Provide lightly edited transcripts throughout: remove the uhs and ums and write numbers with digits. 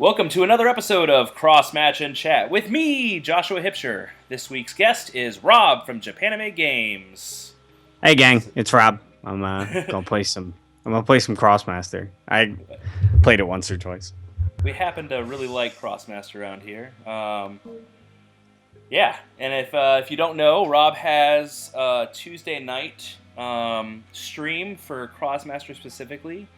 Welcome to another episode of Krosmatch Chat with me, Joshua Hipsher. This week's guest is Rob from Japanime Games. Hey gang, it's Rob. I'm gonna play some. I'm gonna play some Krosmaster. I played it once or twice. We happen to really like Krosmaster around here. Yeah, and if you don't know, Rob has a Tuesday night stream for Krosmaster specifically.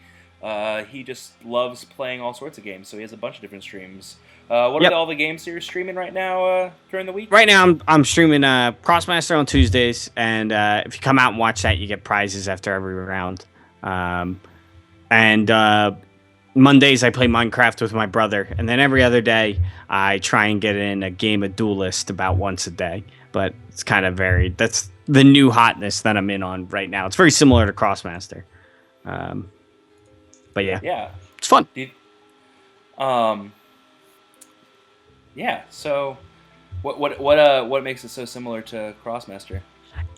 He just loves playing all sorts of games, so he has a bunch of different streams. What are all the games that you're streaming right now during the week? Right now, I'm streaming Krosmaster on Tuesdays, and if you come out and watch that, you get prizes after every round. And Mondays, I play Minecraft with my brother, and then every other day, I try and get in a game of Duelist about once a day. But it's kind of varied. That's the new hotness that I'm in on right now. It's very similar to Krosmaster. But yeah, it's fun. Yeah. So, what makes it so similar to Krosmaster?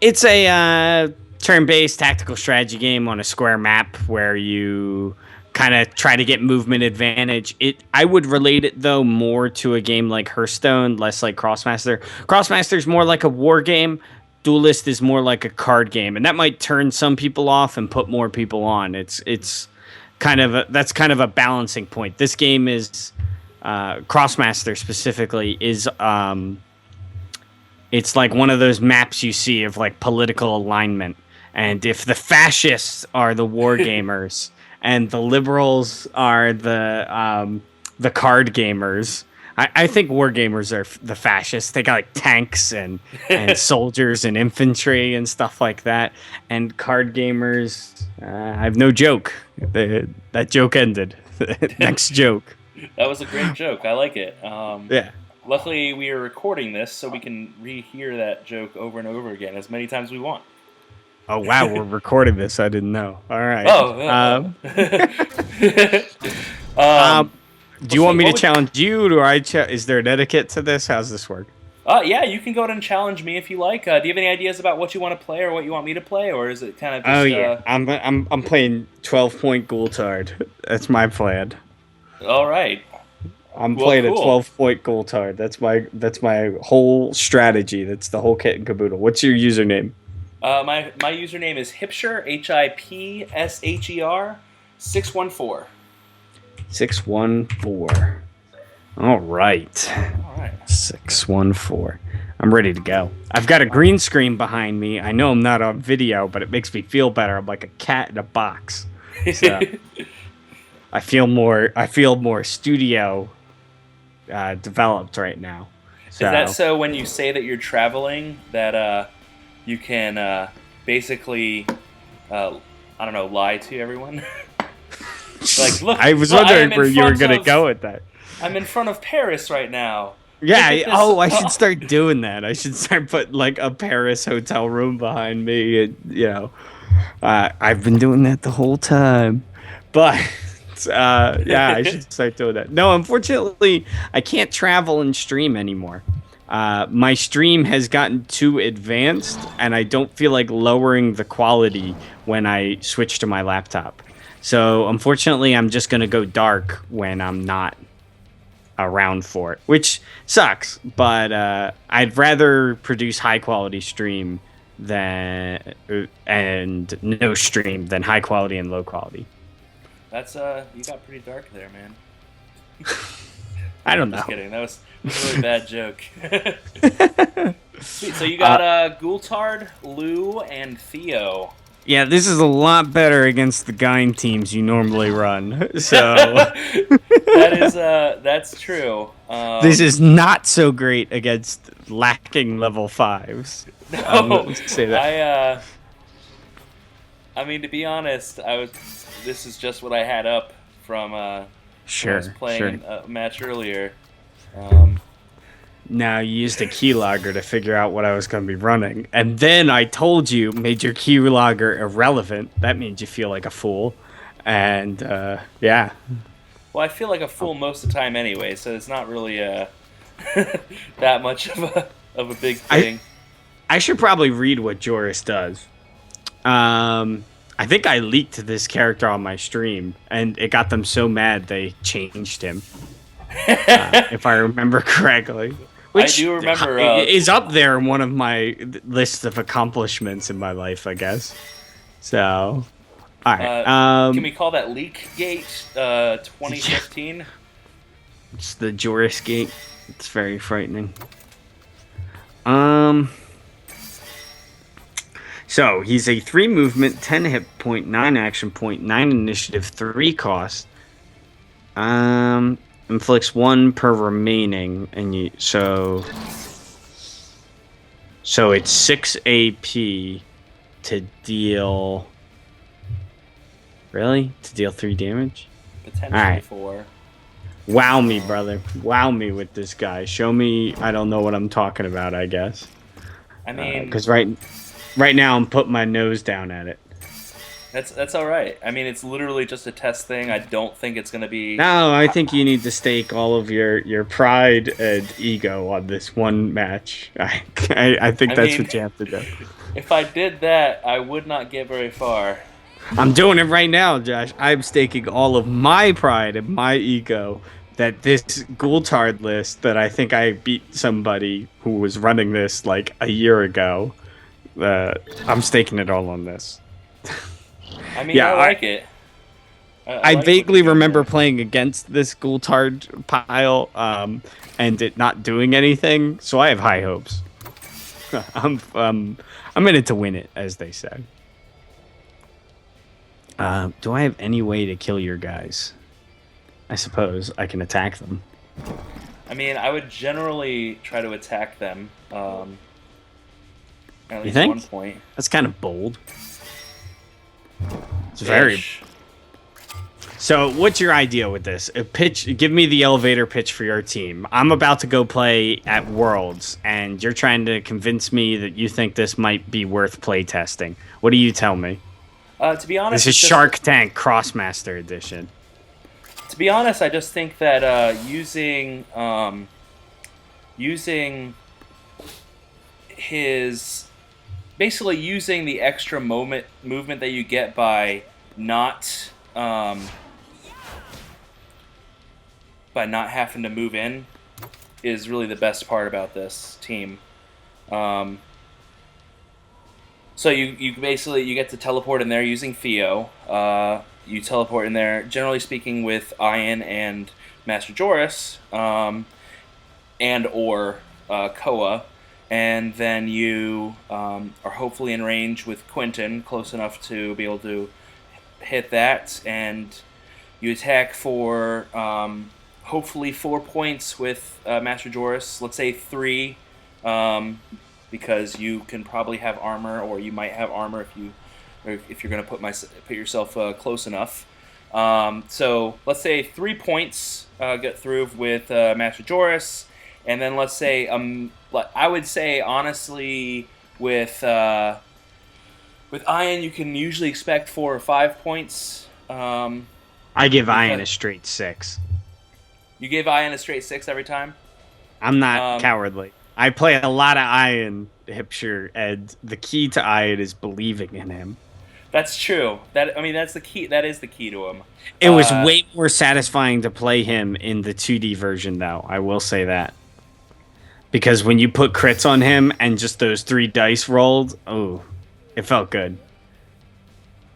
It's a turn-based tactical strategy game on a square map where you kind of try to get movement advantage. I would relate it though more to a game like Hearthstone, less like Krosmaster. Krosmaster's more like a war game. Duelist is more like a card game, and that might turn some people off and put more people on. It's kind of a balancing point. This game is Krosmaster specifically is it's like one of those maps you see of like political alignment, and if the fascists are the war gamers and the liberals are the card gamers, I think war gamers are the fascists. They got like tanks and soldiers and infantry and stuff like that. And card gamers, I have no joke. That joke ended. Next joke. That was a great joke. I like it. Yeah. Luckily, we are recording this so we can rehear that joke over and over again as many times as we want. Oh, wow. We're recording this. I didn't know. All right. Do you want me to challenge you, or is there an etiquette to this? How's this work? Yeah, you can go ahead and challenge me if you like. Do you have any ideas about what you want to play or what you want me to play, or is it kind of just... Oh, yeah. I'm playing 12-point Gultard. That's my plan. All right. I'm playing a 12-point Gultard. That's my whole strategy. That's the whole kit and caboodle. What's your username? My username is Hipsher, Hipsher, 614. 614. All right. 614. I'm ready to go. I've got a green screen behind me. I know I'm not on video, but it makes me feel better. I'm like a cat in a box. So I feel more studio developed right now. So. Is that so when you say that you're traveling that you can basically lie to everyone? Like, look, I was wondering where you were going to go with that. I'm in front of Paris right now. Yeah, I should start doing that. I should start putting like a Paris hotel room behind me. And, I've been doing that the whole time. But, I should start doing that. No, unfortunately, I can't travel and stream anymore. My stream has gotten too advanced, and I don't feel like lowering the quality when I switch to my laptop. So, unfortunately, I'm just going to go dark when I'm not around for it, which sucks. But I'd rather produce high-quality stream and no stream than high-quality and low-quality. That's, you got pretty dark there, man. I don't know. Just kidding. That was a really bad joke. Sweet. So you got Gultard, Lou, and Theo. Yeah, this is a lot better against the Gine teams you normally run. So that's true. This is not so great against lacking level 5s. No, say that. I mean, to be honest, this is just what I had up from when I was playing a match earlier. Now you used a keylogger to figure out what I was going to be running, and then I told you, made your keylogger irrelevant. That means you feel like a fool, and yeah. Well, I feel like a fool most of the time anyway, so it's not really that much of a big thing. I should probably read what Joris does. I think I leaked this character on my stream, and it got them so mad they changed him. if I remember correctly. I Which do remember. is up there in one of my lists of accomplishments in my life, I guess. So, all right. Can we call that Leak Gate 2015? It's the Joris Gate. It's very frightening. Um, so he's a 3 movement, 10 hit point, 9 action point, 9 initiative, 3 cost. Inflicts 1 per remaining, and so it's 6 AP to deal. Really? To deal 3 damage? Potentially All right. 4. Wow me, brother. Wow me with this guy. Show me I don't know what I'm talking about, I guess. I mean, Because right now I'm putting my nose down at it. that's all right. I mean, it's literally just a test thing. I don't think it's gonna be. No, I think you need to stake all of your pride and ego on this one match. I think I that's mean, what you have to do. if I did that, I would not get very far. I'm doing it right now, Josh. I'm staking all of my pride and my ego that this Gultard list that I think I beat somebody who was running this like a year ago. I'm staking it all on this. I mean, Yeah, I like it. I I like what vaguely you're doing remember there. playing against this Gultard pile, and it not doing anything. So I have high hopes. I'm in it to win it, as they say. Do I have any way to kill your guys? I suppose I can attack them. I mean, I would generally try to attack them. At You least one think? point. That's kind of bold. It's very. Ish. So, what's your idea with this? A pitch. Give me the elevator pitch for your team. I'm about to go play at Worlds, and you're trying to convince me that you think this might be worth play testing. What do you tell me? To be honest, This is it's just, Shark Tank Crossmaster Edition. to be honest, I just think that using his basically using the extra movement that you get not um, by not having to move in is really the best part about this team. Um, so you basically you get to teleport in there using Theo. You teleport in there, generally speaking, with Ian and Master Joris, and or Koa, and then you are hopefully in range with Quentin, close enough to be able to hit that, and you attack for hopefully 4 points with Master Joris. Let's say 3, because you can probably have armor, or you might have armor if you're going to put yourself close enough. So let's say 3 points get through with Master Joris, and then let's say I would say honestly with Ian you can usually expect 4 or 5 points. I give Ian a straight 6. You give Ian a straight 6 every time. I'm not cowardly. I play a lot of Ian Hipshire, and the key to Ian is believing in him. That's true. That's the key. That is the key to him. It was way more satisfying to play him in the 2D version, though. I will say that. Because when you put crits on him and just those 3 dice rolled, oh, it felt good.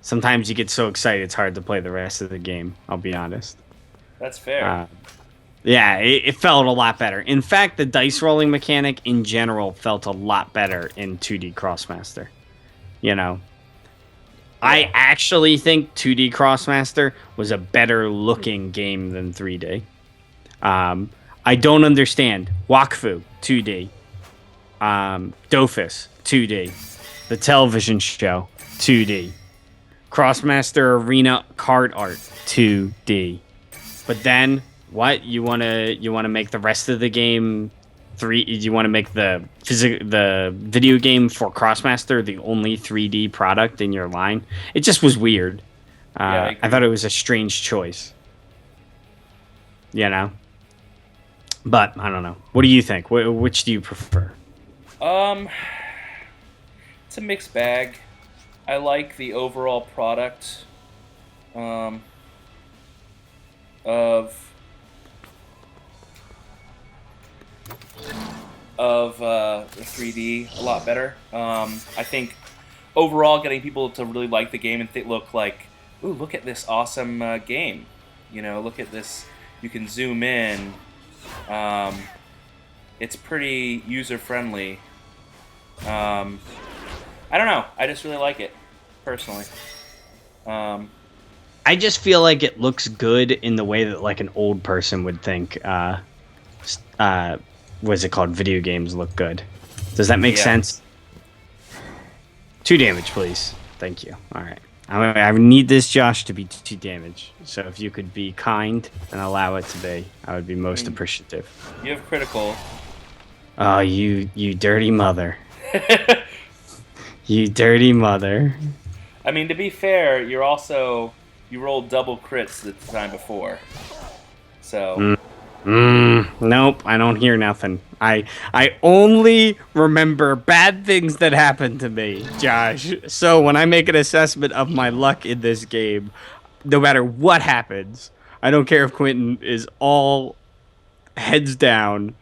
Sometimes you get so excited it's hard to play the rest of the game, I'll be honest. That's fair. Yeah, it felt a lot better. In fact, the dice rolling mechanic in general felt a lot better in 2D Crossmaster. You know? I actually think 2D Crossmaster was a better looking game than 3D. I don't understand. Wakfu, 2D. Dofus, 2D. The television show, 2D. Crossmaster Arena card art, 2D. But then, what? You wanna make the rest of the game 3? You want to make the video game for Crossmaster the only 3D product in your line? It just was weird. Yeah, I thought it was a strange choice. You know. But I don't know. What do you think? Which do you prefer? It's a mixed bag. I like the overall product of of the 3D a lot better. I think overall, getting people to really like the game and look like, ooh, look at this awesome game. You know, look at this. You can zoom in. Um, it's pretty user friendly. Um, I don't know. I just really like it personally. Um, I just feel like it looks good in the way that like an old person would think. What's it called? Video games look good. Does that make yeah. sense? 2 damage, please. Thank you. All right. I need this Josh to be 2 damage. So if you could be kind and allow it to be, I would be most appreciative. You have critical. Oh, you dirty mother. You dirty mother. I mean, to be fair, you rolled double crits the time before. So. Nope, I don't hear nothing. I only remember bad things that happened to me, Josh. So when I make an assessment of my luck in this game, no matter what happens, I don't care if Quentin is all heads down.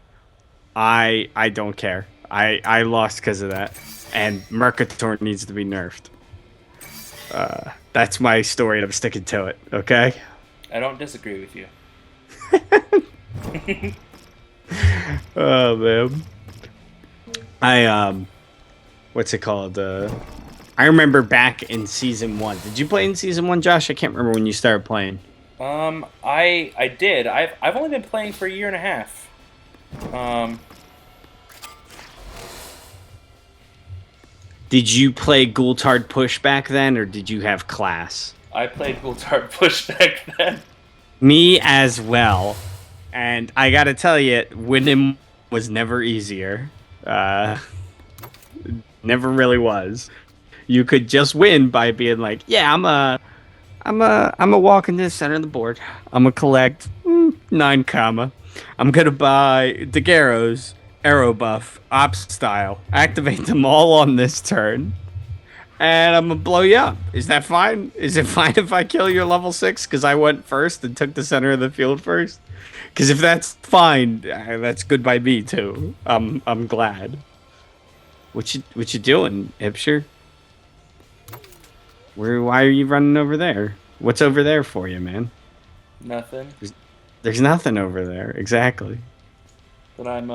I don't care. I lost because of that, and Mercator needs to be nerfed. That's my story, and I'm sticking to it. Okay. I don't disagree with you. Oh man. What's it called? I remember back in season 1. Did you play in season 1, Josh? I can't remember when you started playing. I did. I've only been playing for a year and a half. Did you play Gultard Push back then, or did you have class? I played Gultard Push back then. Me as well. And I gotta tell you, winning was never easier. Never really was. You could just win by being like, yeah, I'm a walk in the center of the board. I'm gonna collect 9 comma. I'm gonna buy Daguerreo's arrow buff, ops style. Activate them all on this turn. And I'm gonna blow you up. Is that fine? Is it fine if I kill your level 6 because I went first and took the center of the field first? Because if that's fine, that's good by me too. I'm glad. What you doing, Hipster? Why are you running over there? What's over there for you, man? Nothing. There's nothing over there. Exactly. But I'm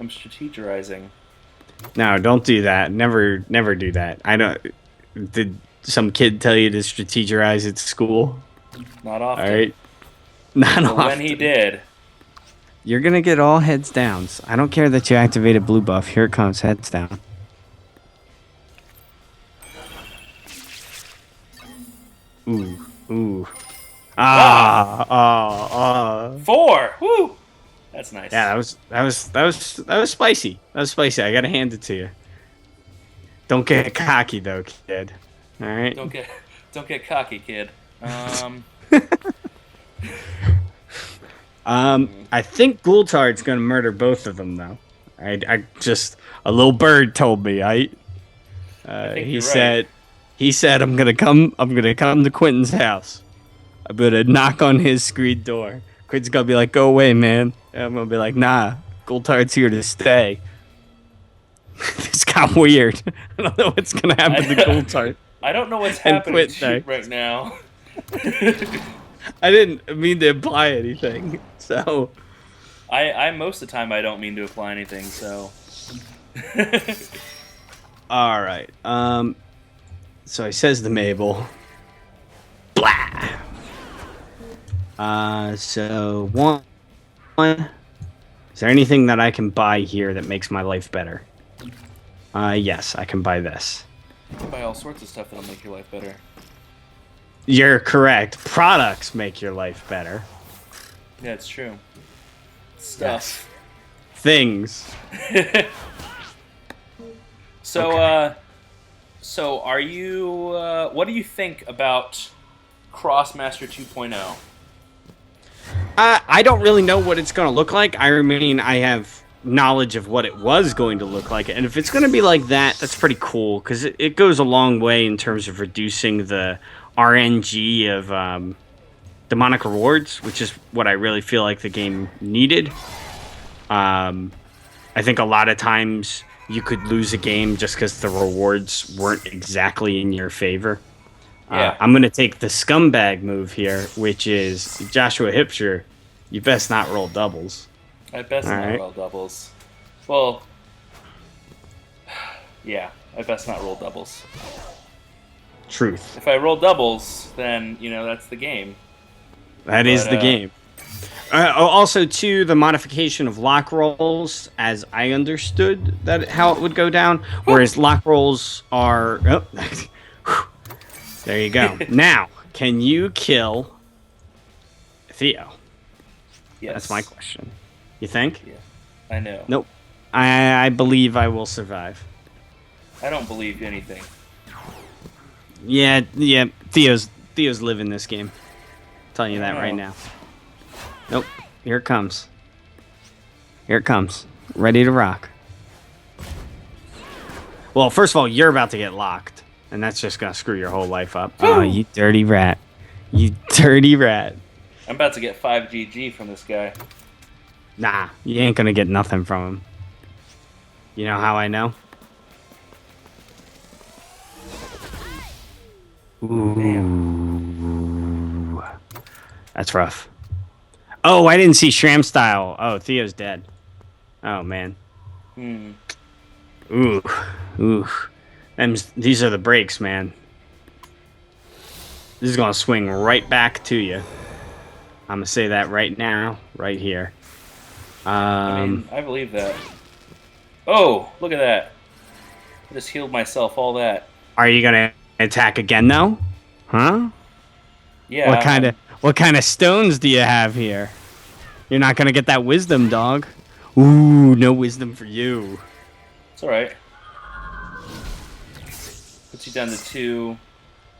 strategizing. No, don't do that. Never do that. I don't. Did some kid tell you to strategize at school? Not often. All right. Not but often. When he did. You're gonna get all heads downs. I don't care that you activated blue buff. Here it comes, heads down. Ooh. 4. Woo. That's nice. Yeah, that was spicy. That was spicy. I gotta hand it to you. Don't get cocky though, kid. All right. Don't get cocky, kid. I think Gultard's gonna murder both of them though. I just a little bird told me. He said I'm gonna come to Quentin's house. I'm gonna knock on his screen door. Quentin's gonna be like, go away, man. And I'm gonna be like, nah, Gultard's here to stay. This got weird. I don't know what's gonna happen to Gultard. I don't know what's happening right now. I didn't mean to imply anything, so... I most of the time I don't mean to imply anything, so... Alright, so he says to Mabel... Blah! So, one... Is there anything that I can buy here that makes my life better? Yes, I can buy this. You can buy all sorts of stuff that'll make your life better. You're correct. Products make your life better. Yeah, it's true. Stuff. Yes. Things. So, okay. So are you, what do you think about Krosmaster 2.0? I don't really know what it's going to look like. I mean, I have knowledge of what it was going to look like. And if it's going to be like that, that's pretty cool. Because it goes a long way in terms of reducing the RNG of demonic rewards, which is what I really feel like the game needed. I think a lot of times you could lose a game just because the rewards weren't exactly in your favor. Yeah. I'm going to take the scumbag move here, which is Joshua Hipsher. You best not roll doubles. I best All not right. roll doubles. Well, yeah, I best not roll doubles. Truth. If I roll doubles, then that's the game. That is But the game. Also, too, the modification of lock rolls, as I understood that how it would go down, whereas lock rolls are. Oh, there you go. Now, can you kill Theo? That's my yes, question. You think? yeah, I know. Nope. I believe I will survive. I don't believe anything. Yeah, yeah. Theo's living this game. Telling you I don't that right know. now. Nope. Here it comes. Here it comes. Ready to rock. Well, first of all, you're about to get locked, and that's just gonna screw your whole life up. Oh, you dirty rat. You dirty rat. I'm about to get 5 GG from this guy. Nah, you ain't gonna get nothing from him. You know how I know? Damn. Ooh. That's rough. Oh, I didn't see Shram style. Oh, Theo's dead. Oh, man. Hmm. Ooh. Ooh. These are the breaks, man. This is going to swing right back to you. I'm going to say that right now, right here. I mean, I believe that. Oh, look at that. I just healed myself all that. Are you going to attack again, though? Huh? Yeah. What kind of stones do you have here? You're not going to get that wisdom, dog. Ooh, no wisdom for you. It's alright. Puts you down to 2,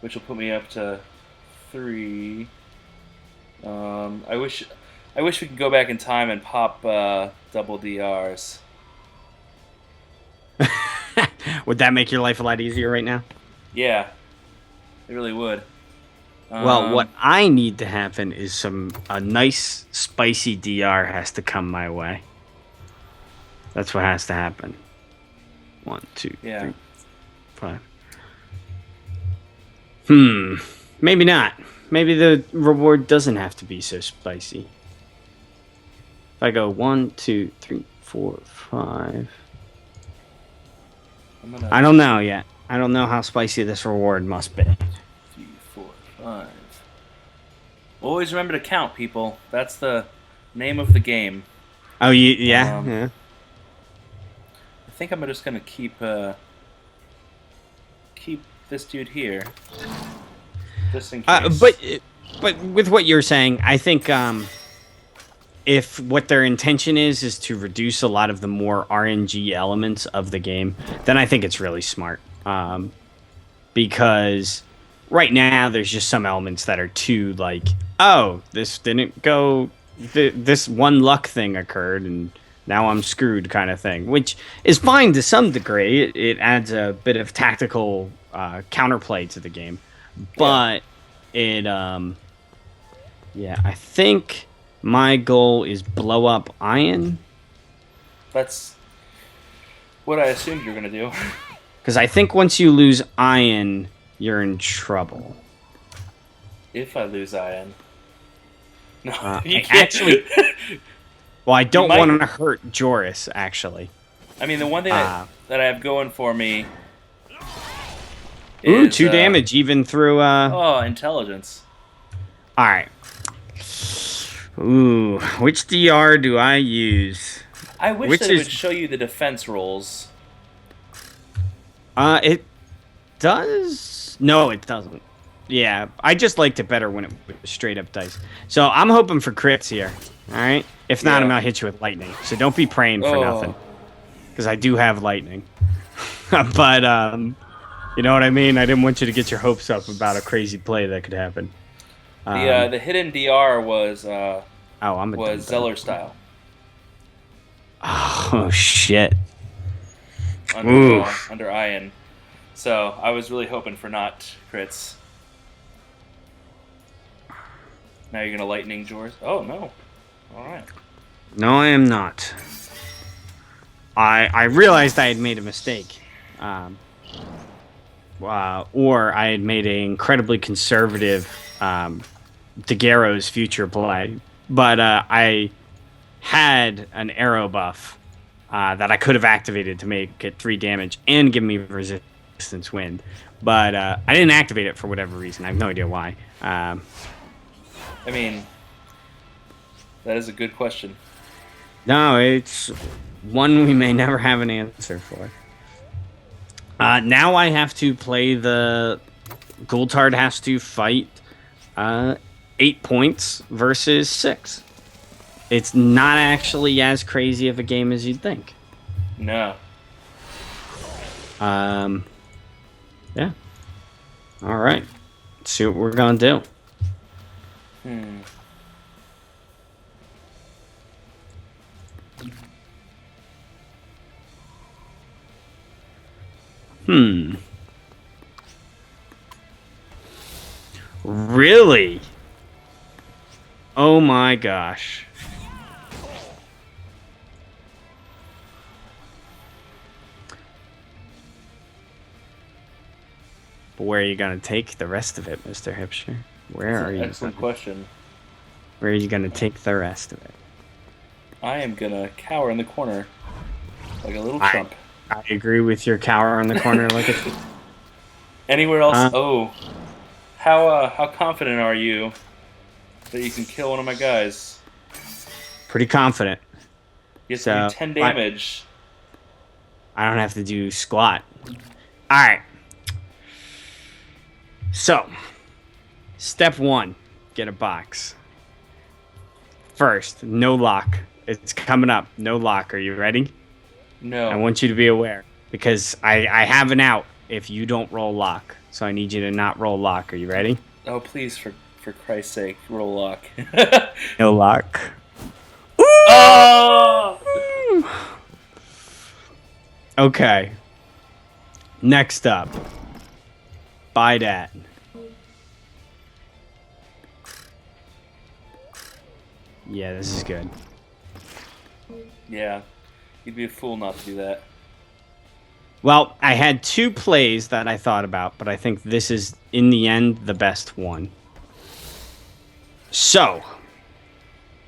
which will put me up to 3. I wish we could go back in time and pop double DRs. Would that make your life a lot easier right now? Yeah, it really would. Well, what I need to happen is a nice spicy DR has to come my way. That's what has to happen. 1, 2, Yeah. 3, 5. Maybe not. Maybe the reward doesn't have to be so spicy. If I go 1, 2, 3, 4, 5. I don't know yet. I don't know how spicy this reward must be. 3, 4, 5. Always remember to count, people. That's the name of the game. Oh, yeah. I think I'm just gonna keep this dude here, just in case. But with what you're saying, I think if what their intention is to reduce a lot of the more RNG elements of the game, then I think it's really smart. Because right now there's just some elements that are too like, oh, this didn't go, this one luck thing occurred and now I'm screwed kind of thing, which is fine to some degree. It adds a bit of tactical counterplay to the game, but it yeah, I think my goal is blow up Iron. That's what I assumed you were gonna do. Because I think once you lose Iron, you're in trouble. If I lose Iron. No, you I can't. actually. Well, I don't might- want to hurt Joris, actually. I mean, the one thing that I have going for me Ooh, is 2 damage even through. oh, intelligence. All right. Ooh, which DR do I use? I wish Which that it is- would show you the defense rolls. It does. No, it doesn't. Yeah, I just liked it better when it was straight up dice. So I'm hoping for crits here. All right. If not, Yeah. I'm gonna hit you with lightning. So don't be praying for nothing, because I do have lightning. But you know what I mean. I didn't want you to get your hopes up about a crazy play that could happen. The hidden DR was I'm a was dumb Zeller style Oh shit. under Iron. So I was really hoping for not crits. Now you're gonna lightning Jors. Oh no! All right. No, I am not. I realized I had made a mistake. Um, or I had made an incredibly conservative Daguerreo's future play. But I had an arrow buff that I could have activated to make it 3 damage and give me resistance wind. But I didn't activate it for whatever reason. I have no idea why. I mean, that is a good question. No, it's one we may never have an answer for. Now I have to play the Gultard has to fight 8 points versus 6. It's not actually as crazy of a game as you'd think. No. Yeah. All right. Let's see what we're gonna do. Really? Oh my gosh. But where are you gonna take the rest of it, Mr. Hipster? Where are you? Excellent question. Where are you gonna take the rest of it? I am gonna cower in the corner like a little chump. I agree with your cower in the corner like a... Anywhere else? Oh. How confident are you that you can kill one of my guys? Pretty confident. You have to do 10 damage. I don't have to do squat. Alright. So, step 1, get a box. First, no lock. It's coming up. No lock. Are you ready? No. I want you to be aware. Because I have an out if you don't roll lock. So I need you to not roll lock. Are you ready? Oh, please, for Christ's sake, roll lock. No lock. Oh! Okay. Next up. Buy that. Yeah, this is good. Yeah. You'd be a fool not to do that. Well, I had 2 plays that I thought about, but I think this is, in the end, the best one. So,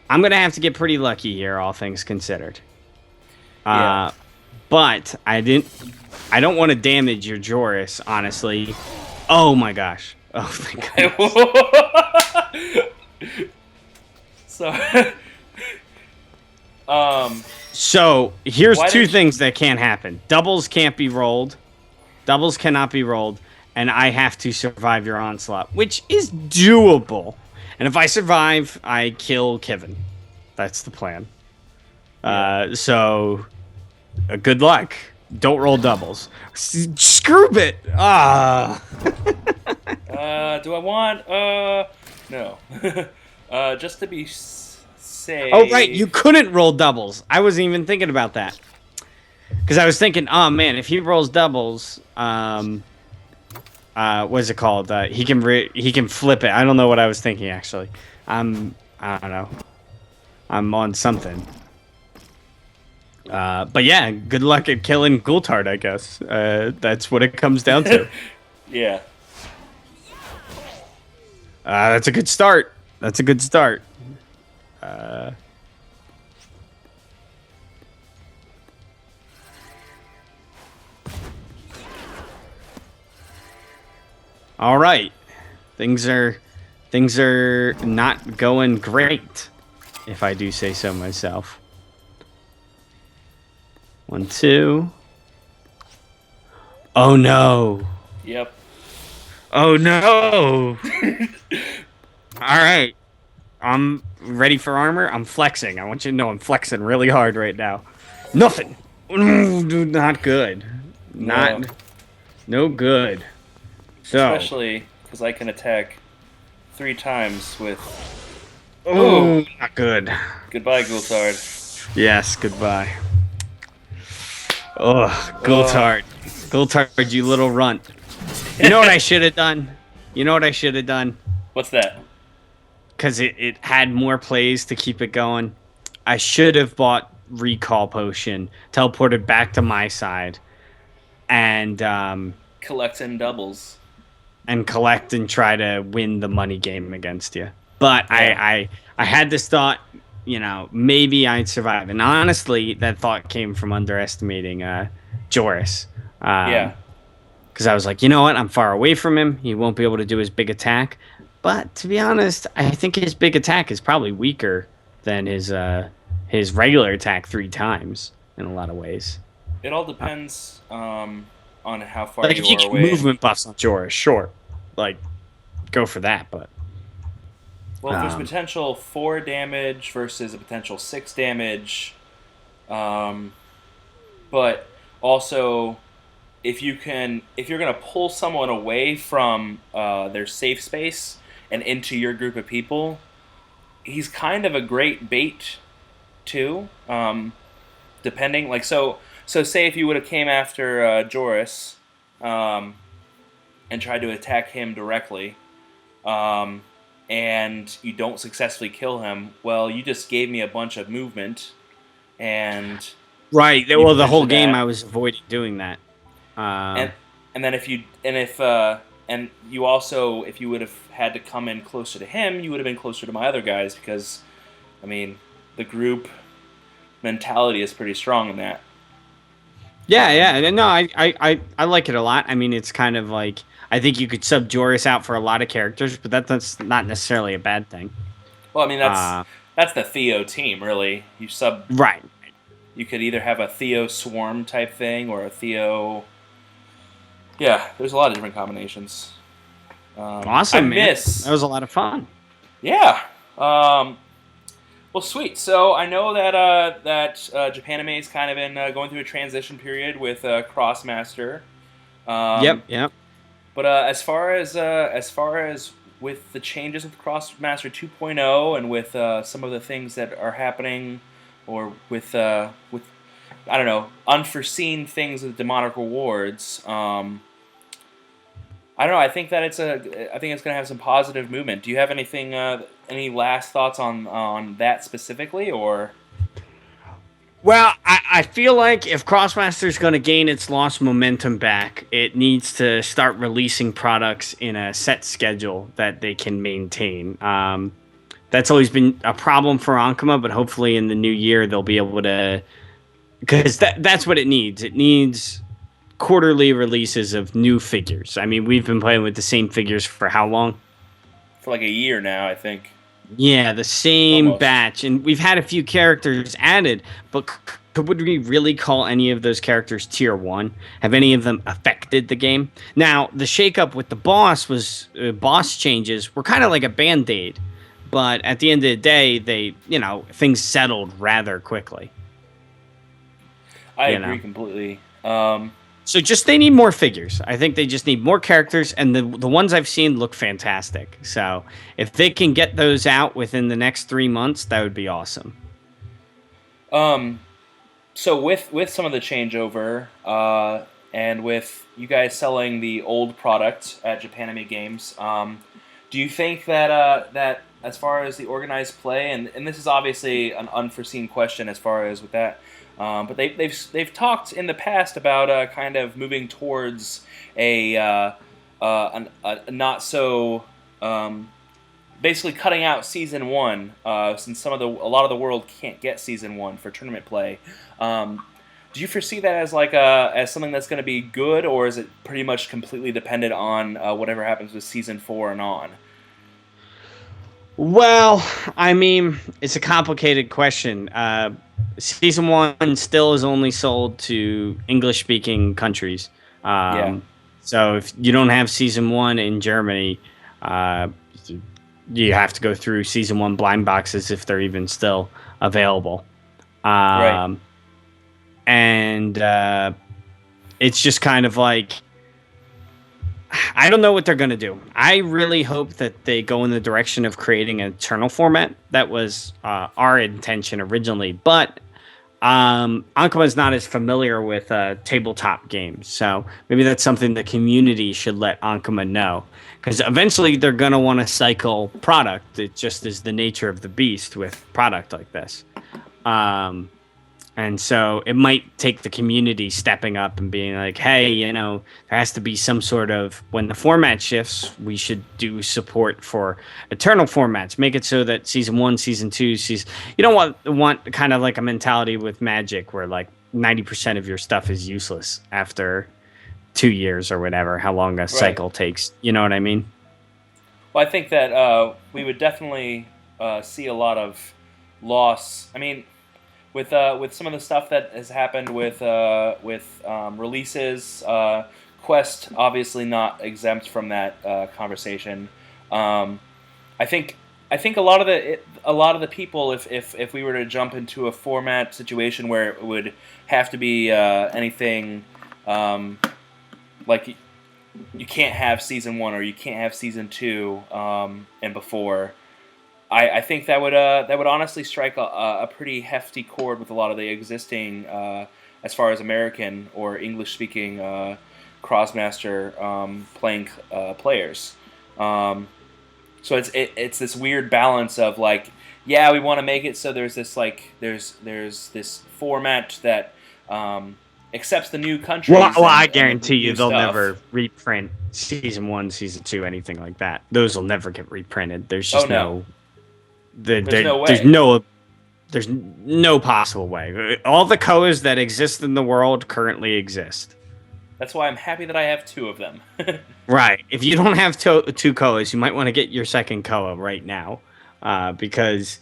I'm going to have to get pretty lucky here, all things considered. Yeah. But I don't want to damage your Joris, honestly. Oh my gosh. Oh, thank goodness. So, here's 2 things that can't happen. Doubles can't be rolled. Doubles cannot be rolled. And I have to survive your onslaught, which is doable. And if I survive, I kill Kevin. That's the plan. Yeah. So, good luck. Don't roll doubles. Screw it! Do I want... No. Just to be safe... Oh, right, you couldn't roll doubles. I wasn't even thinking about that. Because I was thinking, oh, man, if he rolls doubles, what's it called? He can flip it. I don't know what I was thinking, actually. I don't know. I'm on something. But yeah, good luck at killing Gultard, I guess. That's what it comes down to. Yeah. That's a good start. That's a good start. All right. Things are not going great, if I do say so myself. 1, 2. Oh no. Yep. Oh no. All right. I'm ready for armor. I'm flexing. I want you to know I'm flexing really hard right now. Nothing. Dude, not good. No good. So. Especially because I can attack 3 times with... Oh, not good. Goodbye, Gultard. Yes, goodbye. Oh, Gultard. Gultard, you little runt. You know what I should have done? What's that? Because it had more plays to keep it going. I should have bought recall potion, teleported back to my side, and Collecting doubles. collect and try to win the money game against you. But Yeah. I had this thought, maybe I'd survive. And honestly, that thought came from underestimating Joris. Yeah. Because I was like, you know what? I'm far away from him. He won't be able to do his big attack. But to be honest, I think his big attack is probably weaker than his regular attack 3 times in a lot of ways. It all depends on how far Like you if you are get away. movement buffs on Joris, sure, like go for that. But Well, if there's um, potential 4 damage versus a potential 6 damage, um, but also if you're gonna pull someone away from their safe space and into your group of people, he's kind of a great bait too. Depending, like so say if you would have came after Joris, um, and tried to attack him directly, um, and you don't successfully kill him, well, you just gave me a bunch of movement, and right. you Well, the whole position game that, I was avoiding doing that. and Um, and then if you and if and you also if you would have had to come in closer to him, you would have been closer to my other guys because, I mean, the group mentality is pretty strong in that. yeah, Um, yeah. No, I like it a lot. I mean, it's kind of like I think you could sub Joris out for a lot of characters, but that's not necessarily a bad thing. well, I mean Uh, that's the Theo team, really. right. You could either have a Theo swarm type thing or a Theo. Yeah, there's a lot of different combinations. I Awesome, man. That miss. was a lot of fun. Yeah. Um, well, sweet. So I know that Japanime is kind of in going through a transition period with Krosmaster. Yep, Um, yep. but as far as with the changes with Krosmaster 2.0 and with some of the things that are happening, or with I don't know, unforeseen things with demonic rewards. I don't know. I think it's gonna have some positive movement. Do you have anything? Any last thoughts on that specifically, or? Well, I feel like if Crossmaster is going to gain its lost momentum back, it needs to start releasing products in a set schedule that they can maintain. That's always been a problem for Ankama, but hopefully in the new year they'll be able to, because that's what it needs. It needs quarterly releases of new figures. I mean, we've been playing with the same figures for how long? For like a year now, I think. Yeah, the same Almost. batch, and we've had a few characters added, but would we really call any of those characters tier one? Have any of them affected the game? Now, the shakeup with the boss changes were kind of like a band aid, but at the end of the day, things settled rather quickly. I You agree know, completely. so just they need more figures. I think they just need more characters, and the ones I've seen look fantastic. So if they can get those out within the next 3 months, that would be awesome. Um, so with some of the changeover, and with you guys selling the old product at Japanime Games, do you think that that as far as the organized play, and this is obviously an unforeseen question as far as with that, but they've talked in the past about kind of moving towards a not so basically cutting out season one, since a lot of the world can't get season one for tournament play. Um, do you foresee that as like as something that's going to be good, or is it pretty much completely dependent on whatever happens with season four and on? Well, I mean, it's a complicated question. Season one still is only sold to English speaking countries. Yeah, Um, so if you don't have season one in Germany, uh, you have to go through season one blind boxes if they're even still available. right. Um, and it's just kind of like I don't know what they're going to do. I really hope that they go in the direction of creating an eternal format. That was our intention originally, but Ankama is not as familiar with tabletop games, so maybe that's something the community should let Ankama know, because eventually they're going to want to cycle product. It just is the nature of the beast with product like this. Um, And so it might take the community stepping up and being like, hey, there has to be some sort of, when the format shifts, we should do support for eternal formats. Make it so that season one, season two, you don't want kind of like a mentality with Magic where like 90% of your stuff is useless after 2 years or whatever, how long a Right. cycle takes. You know what I mean? Well, I think that we would definitely see a lot of loss. I mean, with some of the stuff that has happened with releases, Quest obviously not exempt from that conversation. Um, I think a lot of the people, if we were to jump into a format situation where it would have to be anything um, like you can't have season one or you can't have season two and before. I think that would honestly strike a pretty hefty chord with a lot of the existing, as far as American or English speaking Krosmaster playing players. So it's this weird balance of like, yeah, we want to make it so there's this like there's this format that accepts the new countries I and the guarantee you new they'll stuff. never reprint season one, season two, anything like that. Those will never get reprinted. There's Oh just no, no, there, there's there, no there's way. no, there's no possible way. All the koas that exist in the world currently exist. That's why I'm happy that I have two of them. Right. If you don't have two koas, you might want to get your second koa right now, because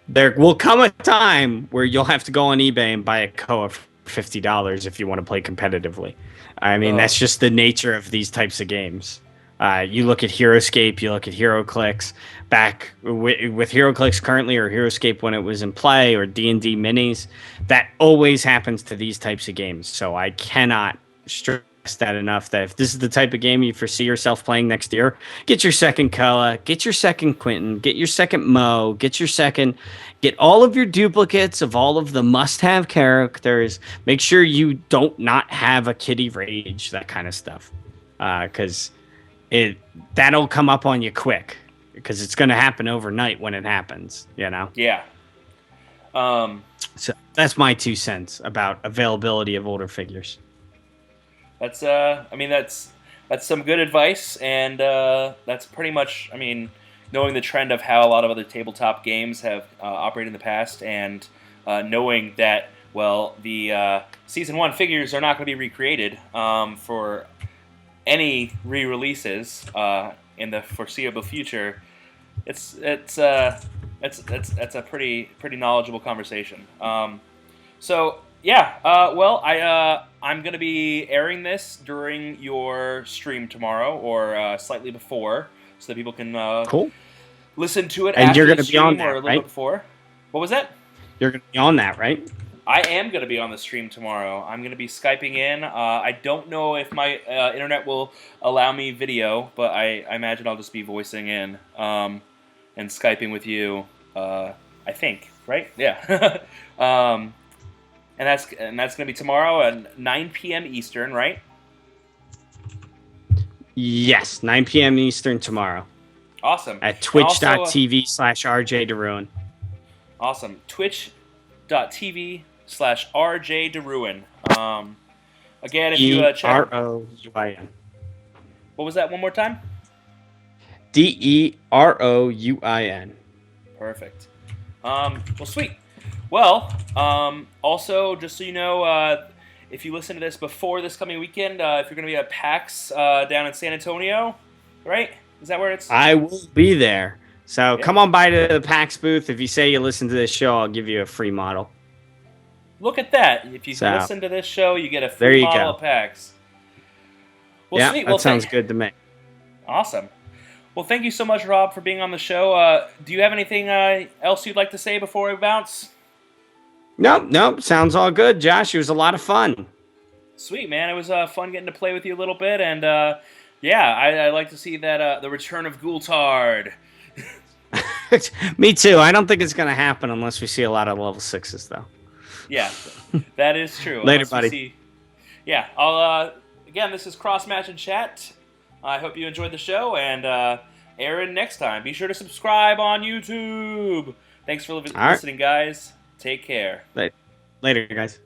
there will come a time where you'll have to go on eBay and buy a koa for $50 if you want to play competitively. I mean, Ugh. that's just the nature of these types of games. You look at HeroScape, you look at HeroClix. Back with HeroClix currently, or HeroScape when it was in play, or D&D minis, that always happens to these types of games. So I cannot stress that enough, that if this is the type of game you foresee yourself playing next year, get your second Koa, get your second Quentin, get your second Mo, get all of your duplicates of all of the must-have characters. Make sure you don't not have a Kitty Rage, that kind of stuff, because it that'll come up on you quick, because it's going to happen overnight when it happens. Yeah. Um, So that's my 2 cents about availability of older figures. that's I mean that's some good advice, and that's pretty much, I mean, knowing the trend of how a lot of other tabletop games have operated in the past, and knowing that, well, the season one figures are not going to be recreated for any re-releases in the foreseeable future. It's a pretty knowledgeable conversation. So yeah, well, I'm gonna be airing this during your stream tomorrow, or slightly before, so that people can Cool. listen to it And you're after the going to be on stream or that, a little bit right? before. What was that? You're going to be on that, right? I am going to be on the stream tomorrow. I'm going to be Skyping in. I don't know if my internet will allow me video, but I imagine I'll just be voicing in and Skyping with you. I think, right? Yeah. um, and that's going to be tomorrow at 9 p.m. Eastern, right? Yes, 9 p.m. Eastern tomorrow Awesome. at And also, twitch.tv/RJ awesome. Twitch.tv/RJ DeRuin. Again, if you check. DEROUIN. What was that one more time? DEROUIN. Perfect. Well, sweet. Well, also, just so you know, if you listen to this before this coming weekend, if you're going to be at PAX down in San Antonio, right? Is that where it's? I will be there. So Yeah. come on by to the PAX booth. If you say you listen to this show, I'll give you a free model. Look at that. If you So, listen to this show, you get a there free you model go. at PAX. Well, Yeah, sweet. Well, that sounds good to me. Awesome. Well, thank you so much, Rob, for being on the show. Do you have anything else you'd like to say before we bounce? Nope. Sounds all good, Josh. It was a lot of fun. Sweet, man. It was fun getting to play with you a little bit, and yeah, I like to see that the return of Gultard. Me too. I don't think it's going to happen unless we see a lot of level 6s, though. Yeah, that is true. Later, Unless we buddy. see. Yeah, I'll. Again, this is Krosmatch Chat. I hope you enjoyed the show, and Aaron, next time, be sure to subscribe on YouTube. Thanks for listening, guys. Take care. Later. Later, guys.